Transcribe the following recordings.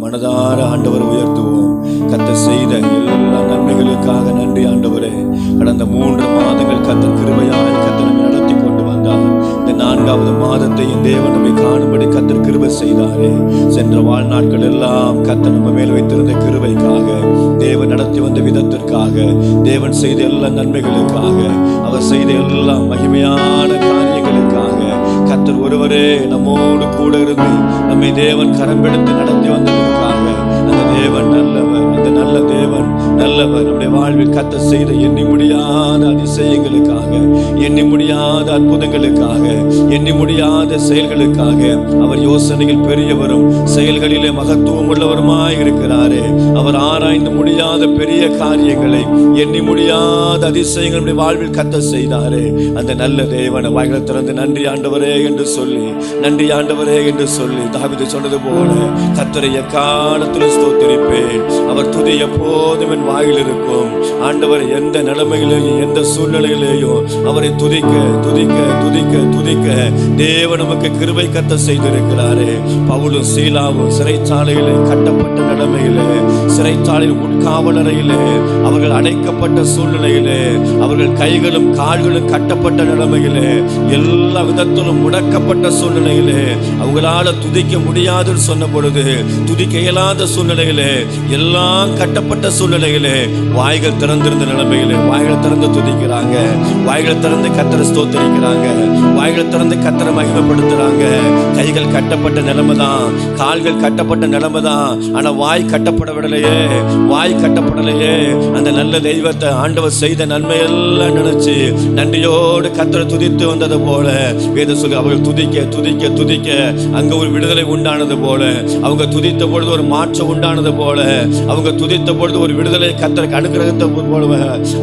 மனதார ஆண்டவரை உயர்த்துவோம். கர்த்தர் செய்த எல்லா நன்மைகளுக்காக நன்றி ஆண்டவரே. கடந்த 3 மாதங்கள் கர்த்தர் கிருபையாய் கர்த்தர் நம்மை நடத்தி கொண்டு வந்தார். இந்த 4வது மாதத்தை என் தேவன் நம்மை காணும்படி கர்த்தர் கிருபை செய்தாரே. சென்ற வாழ்நாட்கள் எல்லாம் கர்த்தர் நம்ம மேல் வைத்திருந்த கிருபைக்காக, தேவன் நடத்தி வந்த விதத்திற்காக, தேவன் செய்த எல்லா நன்மைகளுக்காக, அவர் செய்த எல்லா மகிமையான காரியங்களுக்காக கர்த்தர் ஒருவரே நம்மோடு கூட இருந்து நம்மை தேவன் கரம்பெடுத்து நடத்தி வந்ததற்காக அந்த தேவன் நல்லவர். அந்த நல்ல தேவன் நல்லவர். நம்முடைய வாழ்வில் கர்த்தர் செய்த எண்ணி முடியாத அதிசயங்களுக்காக, எண்ணி முடியாத அற்புதங்களுக்காக, எண்ணி முடியாத செயல்களுக்காக அவர் யோசனையில் பெரியவரும் செயல்களிலே மகத்துவம் உள்ளவருமாய் இருக்கிறாரே. அவர் ஆராய்ந்து முடியாத பெரிய காரியங்களை, எண்ணி முடியாத அதிசயங்கள் நம்முடைய வாழ்வில் கர்த்தர் செய்தாரே. அந்த நல்ல தேவனை வாய்களை திறந்து நன்றி ஆண்டவரே என்று சொல்லி, நன்றி ஆண்டவரே என்று சொல்லி தாவீது சொன்னது போல கர்த்தரை எக்காலத்திலும் ஸ்தோத்திரிப்பேன். அவர் துதி எப்போதும் என் வாயில் இருக்கும். ஆண்டவர் எந்த நிலைமையிலேயும் எந்த சூழ்நிலையிலேயும் அவரை துதிக்க துதிக்க துதிக்க துதிக்க தேவன் நமக்கு கிருபை கர்த்தர் செய்திருக்கிறாரே. பவுலும் சீலாவும் சிறைச்சாலையிலே கட்டப்பட்ட நிலைமையிலே, சிறைச்சாலையில் உட்காவலறையிலே, அவர்கள் அடைக்கப்பட்ட சூழ்நிலையிலே, அவர்கள் கைகளும் கால்களும் கட்டப்பட்ட நிலைமையிலே, எல்லா விதத்திலும் முடக்கப்பட்ட சூழ்நிலையிலே, அவங்களால துதிக்க முடியாதுன்னு சொன்ன பொழுது, துதிக்க இயலாத சூழ்நிலையிலே, எல்லாம் கட்டப்பட்ட சூழ்நிலையிலே வாய்கள் திறந்திருந்த நிலைமையிலே வாய்கள் திறந்து துதிக்கிறாங்க. வாய்கள் திறந்து கர்த்தரை ஸ்தோத்திரிக்கிறாங்க. வாய்கள் திறந்து கர்த்தரை மகிமைப்படுத்துறாங்க. கைகள் கட்டப்பட்ட நிலைமை தான், கால்கள் கட்டப்பட்ட நிலைமை தான். ஆனா வாய் கட்டப்படவில்லையே, வாய் கட்டப்படலையே. அந்த நல்ல தெய்வத்தை ஆண்டவர் செய்த நன்மையெல்லாம் நினைச்சு நன்றியோடு கர்த்தரை துதித்து வந்தது போல வேத சொல்லி அவர்கள் துதிக்க துதிக்க துதிக்க அங்க ஒரு விடுதலை உண்டானது போல, அவங்க துதித்த பொழுது ஒரு மாற்றம் உண்டானது போல, அவங்க துதித்த பொழுது ஒரு விடுதலை கர்த்தருக்கு அனுகிரகத்தை போல,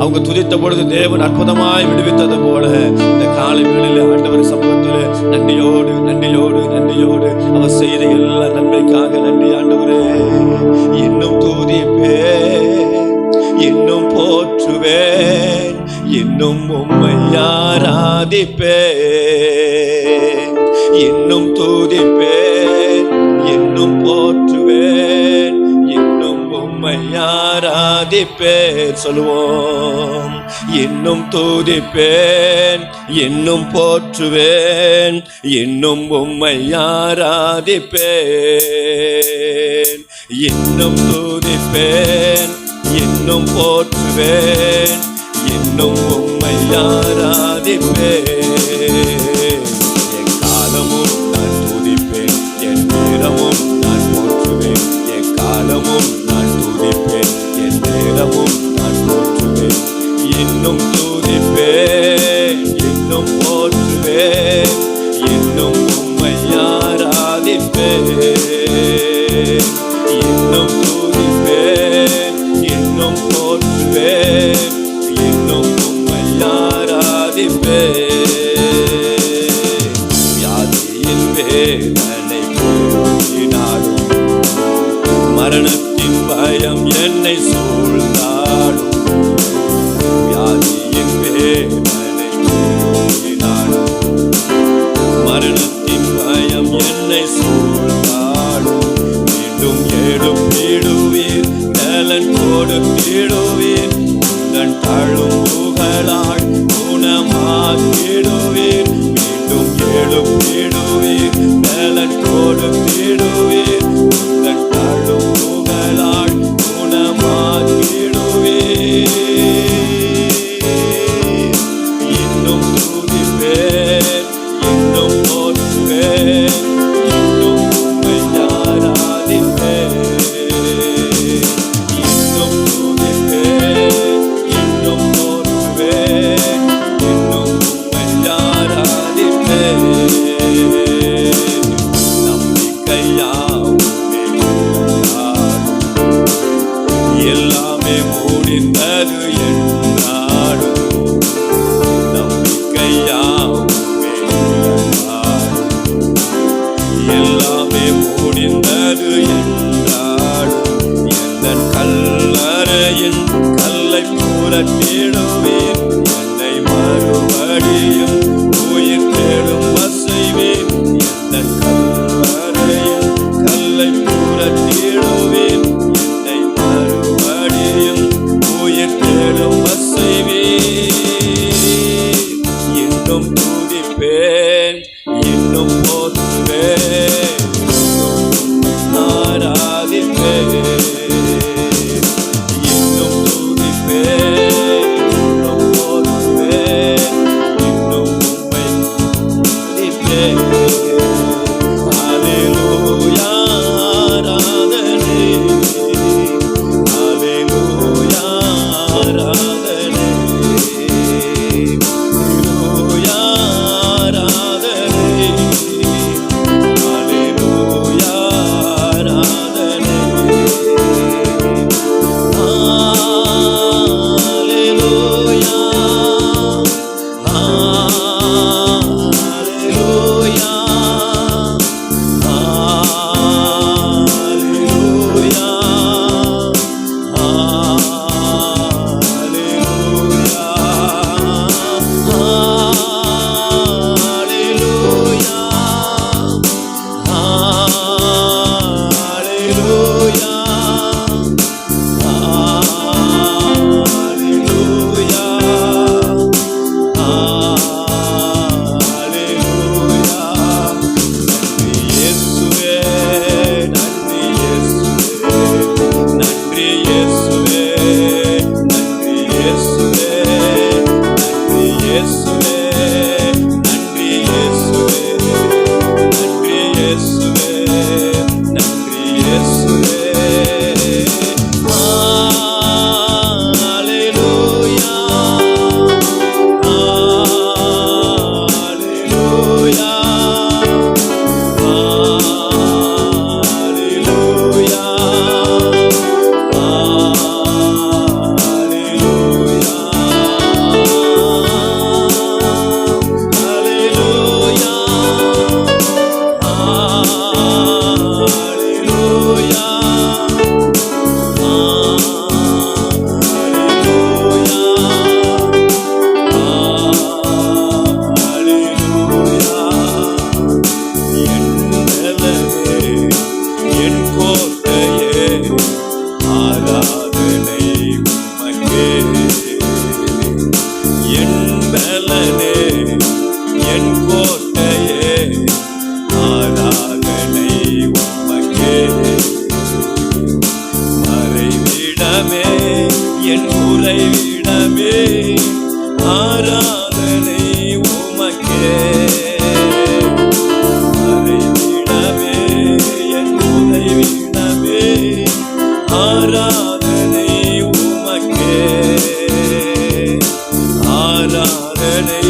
அவங்க துதித்த பொழுது தேவன் அற்புதமாய் விடுவித்தது போல இந்த காலை வேளையிலே ஆண்டவர் சமூகத்தில் நன்றியோடு நன்றியோடு நன்றியோடு அவர் செய்த எல்லா நன்மைக்காக நன்றி ஆண்டவரே. இன்னும் துதிப்பேன், இன்னும் போற்றுவேன், இன்னும் உம்மை ஆராதிப்பேன். இன்னும் துதிப்பேன், இன்னும் போற்றுவேன், இன்னும் உம்மை ஆராதிப்பேன். சொல்லுவோம். இன்னும் துதிப்பேன், இன்னும் போற்றுவேன், இன்னும் உம்மை ஆராதிப்பேன். இன்னும் துதிப்பேன், இன்னும் போற்றுவேன், இன்னும் உம்மை ஆராதிப்பேன். என் காலமும் நான் துதிப்பேன், என் நேரமும் நான் போற்றுவேன். என் காலமும் நான் துதிப்பேன், என் நேரமும் நான் போற்றுவேன். இன்னும் துதிப்பேன், இன்னும் போற்றுவேன், இன்னும் உம்மை ஆராதிப்பேன். இன்னும் துதிப்பேன், இன்னும் போற்றுவேன், இன்னும் உம்மை ஆராதிப்பேன். வியாதியின் வேதனை போக்கினாலும், மரணத்தின் பயம் என்னை சூழ்ந்தாலும், வியாதியின் வேதனை போக்கினாலும், மரணத்தின் பயம் என்னை சூழ்ந்தாலும், மீண்டும் எழுப்பிடுவீர், நலன் கொடுத்திடுவீர், உந்தன் தாழும் புகழால் குணமாக்கிடுவீர். மீண்டும் எழுப்பிடுவீர், நலன் கொடுத்திடுவீர், உந்தன் தாழும் புகழால் குணமாக்கிடுவீர். இன்னும் துதிப்பேன், இன்னும் போற்றுவேன், இன்னும் உம்மை ஆராதிப்பேன். இன்னும் துதிப்பேன், இன்னும் போற்றுவேன், இன்னும் உம்மை இன்னும் துதிப்பேன், இன்னும் போற்றுவேன், ஆராதிப்பேன், இன்னும் துதிப்பேன், இன்னும் போற்றுவேன், இன்னும் உம்மை துதிப்பேன். ஹல்லேலூயா ஆராதனை, ஹல்லேலூயா ஆராதனை, ஹல்லேலூயா ஆராதனை, ஹல்லேலூயா ஆராதனை, ஹல்லேலூயா ஹல்லேலூயா என் உறைவிடமே, ஆராதனை உமக்கே. மறைவிடமே, என் உறைவிடமே, ஆராதனை உமக்கே. ஆராதனை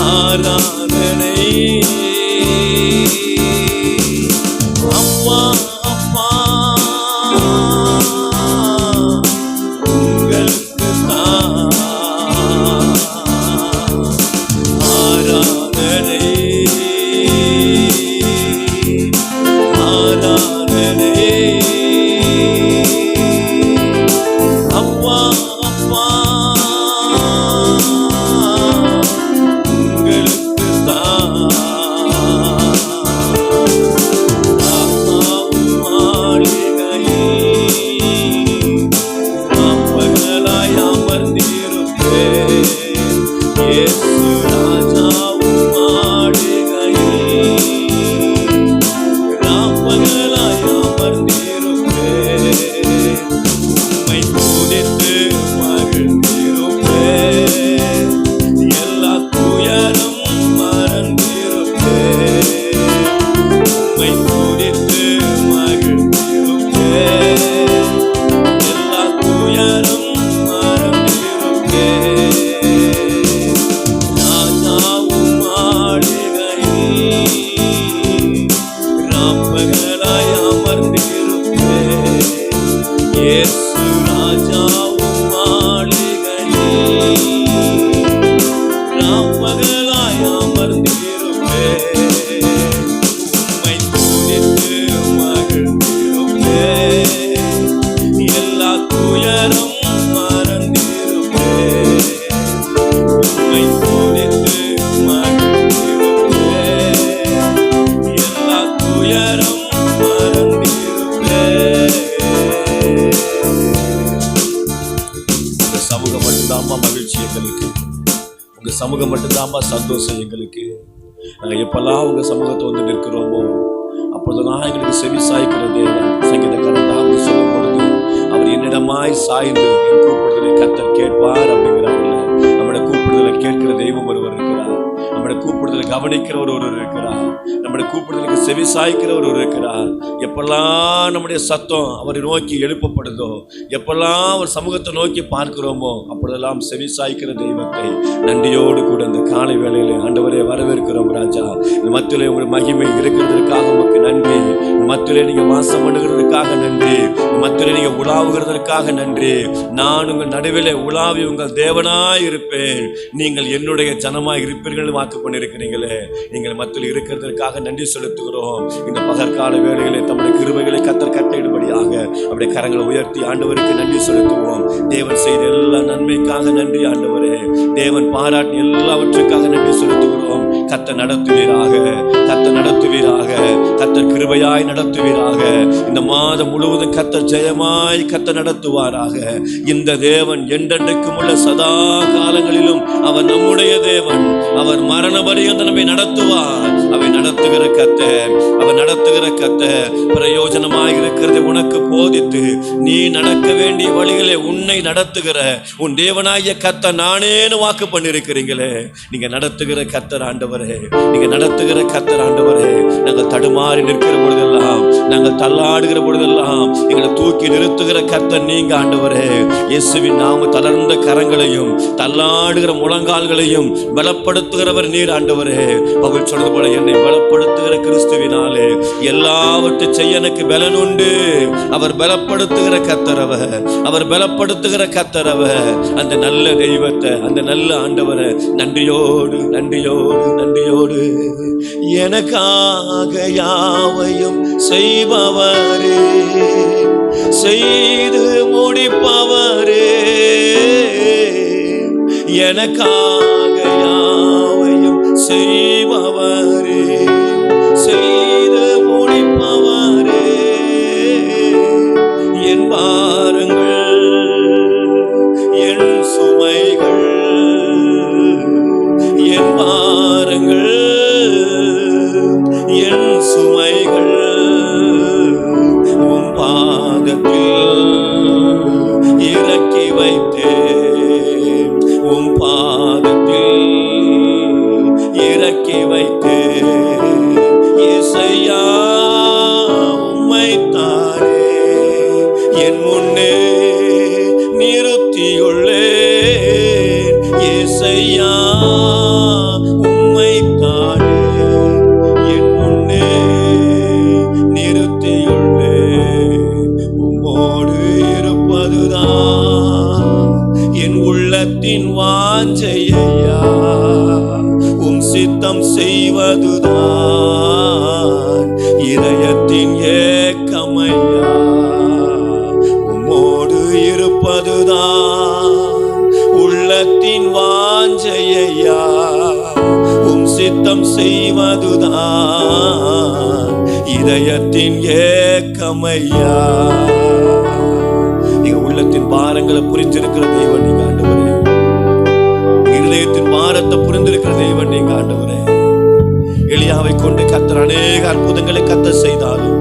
ஆராதனை அப்பா அப்பா உங்களுக்கு தான் ஆராதனை ஆராதனை அப்பா அப்பா சமூகம் மட்டும்தாம்மா மகிழ்ச்சி எங்களுக்கு, உங்க சமூகம் மட்டும்தாம்மா சந்தோஷம் எங்களுக்கு. நாங்கள் எப்பெல்லாம் உங்க சமூகத்தை வந்து நிற்கிறோமோ அப்பொழுதெல்லாம் எங்களுக்கு செவி சாய்க்கிற தேவன். சங்கீதக்காரன் தாவீது சொல்லும் பொழுது, அவர் என்னிடமாய் சாய்ந்து என் கூப்பிடுதலை கர்த்தர் கேட்பார் அப்படிங்கிறார்கள். நம்முடைய கூப்பிடுதலை கேட்கிற தெய்வம் ஒருவர் இருக்கிறார், நம்முடைய கூப்பிடுதலை கவனிக்கிற ஒருவர் இருக்கிறார், நம்முடைய கூப்பிடுதலுக்கு செவி சாய்க்கிற ஒருவர் இருக்கிறார். எப்பெல்லாம் நம்முடைய சத்தம் அவரை நோக்கி எழுப்பப்படுதோ, எப்பெல்லாம் அவர் சமூகத்தை நோக்கி பார்க்கிறோமோ அப்பொழுதெல்லாம் செவி சாய்க்கிற தெய்வத்தை நன்றியோடு கூட இந்த காலை வேளையிலே ஆண்டவரே வரவேற்கிறோம் ராஜா. இந்த மத்தியிலே உங்கள் மகிமை இருக்கிறதற்காக உமக்கு நன்றி, இந்த மத்தியிலே நீங்க வாசம் பண்ணுகிறதுக்காக நன்றி, இந்த மத்தியிலே நீங்க உலாவுகிறதற்காக நன்றி. நான் உங்கள் நடுவிலே உலாவி உங்கள் தேவனாய் இருப்பேன், நீங்கள் என்னுடைய ஜனமாய் இருப்பீர்கள் வாக்கு பண்ணியிருக்கிறீங்களே. நீங்கள் மத்தியில் இருக்கிறதற்காக நன்றி செலுத்துகிறோம். இந்த பகற்கால வேளையிலே தம்முடைய கிருபைகளை கர்த்தர் கட்டளையிடும்படியாக அப்படியே கரங்களை உயர்த்தி ஆண்டவருக்கு நன்றி செலுத்துவோம். தேவன் செய்த எல்லா நன்மைக்காக நன்றி ஆண்டவரே, தேவன் பாராட்டி எல்லாவற்றுக்காக நன்றி செலுத்துகிறோம். கர்த்தர் நடத்துவீராக, கர்த்தர் நடத்துவீராக, கர்த்தர் கிருபையாய் நடத்துவீராக. இந்த மாதம் முழுவதும் கர்த்தர் ஜெயமாய் கர்த்தர் நடத்துவாராக. இந்த தேவன் என்றென்றைக்கும் உள்ள சதா காலங்களிலும் அவர் நம்முடைய தேவன். அவர் மரண பரியந்தம் நம்மை நடத்துவார். அவை நடத்துகிற கர்த்தர், அவர் நடத்துகிற கர்த்தர் பிரயோஜனமாக இருக்கிறது உனக்கு போதித்து நீ நடக்க வேண்டிய வழிகளை உன்னை நடத்துகிற உன் தேவனாகிய கர்த்தர் நானேன்னு வாக்கு பண்ணிருக்கிறீங்களே. நீங்க நடத்துகிற கர்த்தர் ஆண்டவரே, நீங்க நடத்துகிற கர்த்தர் ஆண்டவரே. நாங்கள் தடுமாறி நிற்கிற பொழுதெல்லாம், நாங்கள் தள்ளாடுகிற பொழுதெல்லாம் எங்களை தூக்கி நிறுத்துகிற கர்த்தர் நீங்க ஆண்டவரே. இயேசுவின் நாம தளர்ந்த கரங்களையும் தள்ளாடுகிற முழங்கால்களையும் பலப்படுத்துகிறவர் நீர் ஆண்டவரே. பவுல் சொன்னது போல என்னை பலப்படுத்துகிற கிறிஸ்துவினாலே எல்லாவற்றை செய்ய எனக்கு பலன் உண்டு. அவர் பலப்படுத்துகிற கர்த்தரவர், அவர் பலப்படுத்துகிற கர்த்தரவர். அந்த நல்ல தெய்வத்தை, அந்த நல்ல ஆண்டவரை நன்றியோடு நன்றியோடு நன்றியோடு எனக்காக யாவையும் செய்பவரே, செய்து முடிப்பவரே, எனக்காக யாவையும் செய்பவரே, செய்து முடிப்பவரே. என் பாரங்கள் என் சுமைகள், என் பாரங்கள் என் சுமைகள் உம் பாதத்தில் இறக்கி வைத்தேன், உம் பாதத்தில் இறக்கி வைத்தேன். இயேசையா உம்மைத்தானே என் முன்னே நிறுத்தியுள்ளேன். இயேசையா உம்மைத்தானே என் முன்னே நிறுத்தியுள்ளேன். உம்மோடு இருப்பதுதான் என் உள்ளத்தின் வாஞ்சையா, உம் சித்தம் செய்வதுதான் இதயத்தின் ஏக்கமையா. உம்மோடு இருப்பதுதான் உள்ளத்தின் வாஞ்சையா, உம் சித்தம் செய்வதுதான் இதயத்தின் ஏக்கமையா. நீங்க உள்ளத்தின் பாரங்களை புரிஞ்சிருக்கிற தெய்வம் நீங்க ஆண்டவரே, இதயத்தின் பாரத்தை புரிந்திருக்கிற தெய்வம் நீங்க ஆண்டவரே. எலியாவை கொண்டு கர்த்தர் அநேக அற்புதங்களை கர்த்தர் செய்தாலும்,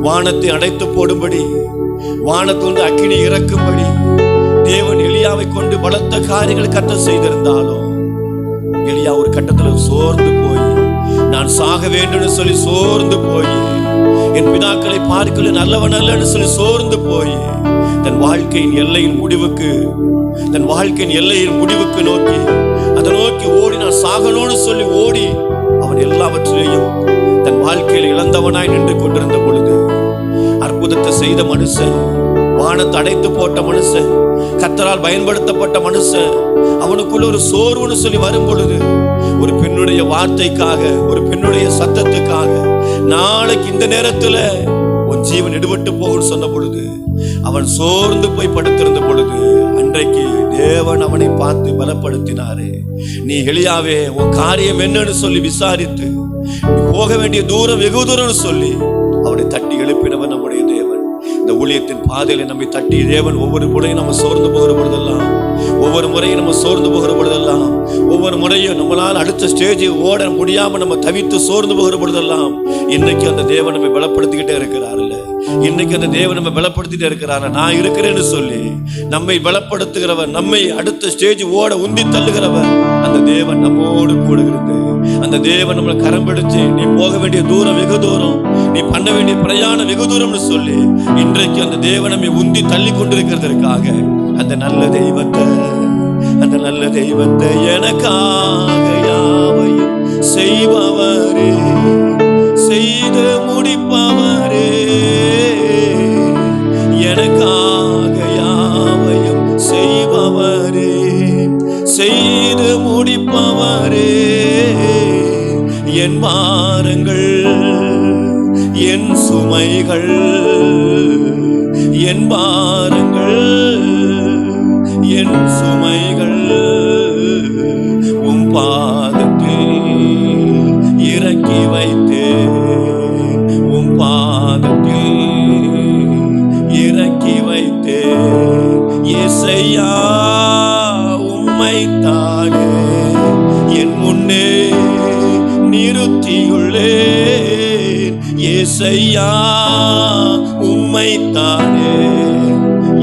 வானத்தை அடைத்து போடும்படி, வானத்தொன்று அக்கினி இறக்கும்படி தேவன் எலியாவை கொண்டு பலத்த காரியங்களை கர்த்தர் செய்திருந்தாலும், எலியா ஒரு கட்டத்தில் சோர்ந்து போய், நான் சாக வேண்டும் சொல்லி சோர்ந்து போய், என் பிதாக்களை பார்க்கல நல்லவன் அல்லன்னு சொல்லி சோர்ந்து போய், தன் வாழ்க்கையின் எல்லையின் முடிவுக்கு, தன் வாழ்க்கையின் எல்லையின் முடிவுக்கு நோக்கி, அதை நோக்கி ஓடி நான் சாகணும்னு சொல்லி ஓடி, அவன் எல்லாவற்றிலையும் தன் வாழ்க்கையில் இழந்தவனாய் நின்று கொண்டிருந்த பொழுது, அற்புதத்தை செய்த மனுஷன், வானத்தை அடைத்து போட்ட மனுஷன், கர்த்தரால் பயன்படுத்தப்பட்ட மனுஷன், அவனுக்குள்ள ஒரு சோர்வுன்னு சொல்லி வரும் பொழுது, ஒரு பெண்ணுடைய வார்த்தைக்காக, ஒரு பெண்ணுடைய சத்தத்துக்காக, நாளைக்கு இந்த நேரத்துல உன் ஜீவன் எடுபட்டு போகும்னு சொன்ன பொழுது அவன் சோர்ந்து போய் படுத்திருந்த பொழுது, அன்றைக்கு தேவன் அவனை பார்த்து பலப்படுத்தினாரே. நீ எலியாவே உன் காரியம் என்னன்னு சொல்லி விசாரித்து, போக வேண்டிய தூரம் வெகு தூரம்னு சொல்லி அவனை தட்டி எழுப்பினவன் நம்முடைய தேவன். இந்த ஊழியத்தின் பாதையில நம்மை தட்டி தேவன் ஒவ்வொரு முறையும் நம்ம சோர்ந்து போகிற பொழுதெல்லாம் ஒவ்வொரு முறையும் நம்ம சோர்ந்து போகிற பொழுதெல்லாம், ஒவ்வொரு முறையும் நம்மளால் அடுத்த ஸ்டேஜை ஓட முடியாம நம்ம தவித்து சோர்ந்து போகிற பொழுதெல்லாம், இன்னைக்கு அந்த தேவன் நம்ம பலப்படுத்திக்கிட்டே இருக்கிறாருல்ல, இன்னைக்கு அந்த தேவன் நம்ம பலப்படுத்திட்டே இருக்கிறாரு. நான் இருக்கிறேன்னு சொல்லி நம்மை பலப்படுத்துகிறவர், நம்மை அடுத்த ஸ்டேஜ் ஓட உந்தி தள்ளுகிறவர் அந்த தேவன் நம்மோடு கூட இருந்து, அந்த தேவன் நம்மளை கரம் பிடிச்சு நீ போக வேண்டிய தூரம் வெகு தூரம், நீ பண்ண வேண்டிய பிரயாணம் வெகு தூரம்னு சொல்லி இன்றைக்கு அந்த தேவன் நம்மை உந்தி தள்ளி கொண்டிருக்கிறதற்காக அந்த நல்ல தெய்வத்தை எனக்காக யாவையும் செய்பவரே, செய்து முடிப்பவரே, எனக்காக யாவையும் செய்பவரே, செய்து முடிப்பவரே, என் பாரங்கள் என் சுமைகள், என் பாரங்கள் என் சுமைகள் உம் பாதத்தில் இறக்கி வைத்தேன், உம் பாதத்தில் இறக்கி வைத்தேன். இயேசையா உம்மைத்தானே என் முன்னே நிறுத்தியுள்ளேன், இயேசையா உம்மைத்தானே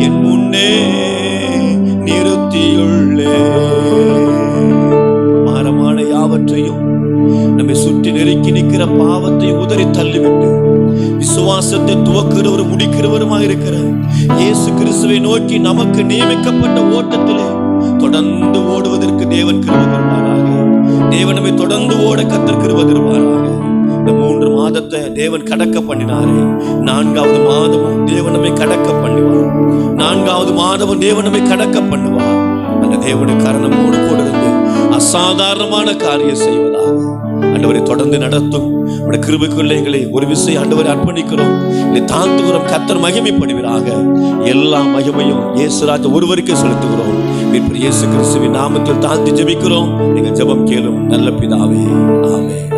என் முன்னே பாரமான யாவற்றையும் நம்மை சுற்றி நெருக்கி நிற்கிற பாவத்தை உதறி தள்ளிவிட்டு விசுவாசத்தை துவக்கிறவரும் முடிக்கிறவருமாக இருக்கிற இயேசு கிறிஸ்துவை நோக்கி நமக்கு நியமிக்கப்பட்ட ஓட்டத்திலே தொடர்ந்து ஓடுவதற்கு தேவன் கிருபை தருவாராக. தேவன் நம்மை தொடர்ந்து ஓட கர்த்தர் கிருபை தருவாராக. இந்த 3 மாதத்தை தேவன் கடக்க பண்ணினாரே, 4வது மாதமும் தேவன் நம்மை கடக்க பண்ணுவார். 4வது மாதமும் தேவன் நம்மை கடக்க பண்ணுவார். அந்த தேவனுடைய காரணமோடு கூட இருந்து அசாதாரணமான காரியம் செய்வதாக ஆண்டவரை தொடர்ந்து நடத்தும். உடைய கிருபைக்குள்ள எங்களை ஒரு விஷயம் ஆண்டவரை அர்ப்பணிக்கிறோம், இதை தாழ்த்துகிறோம். கர்த்தர் மகிமைப்படுவீராக. எல்லா மகிமையும் இயேசுராஜா ஒருவருக்கே செலுத்துகிறோம். இயேசு கிறிஸ்துவின் நாமத்தில் தாழ்த்தி ஜெபிக்கிறோம். எங்கள் ஜெபம் கேளும் நல்ல பிதாவே, ஆமென்.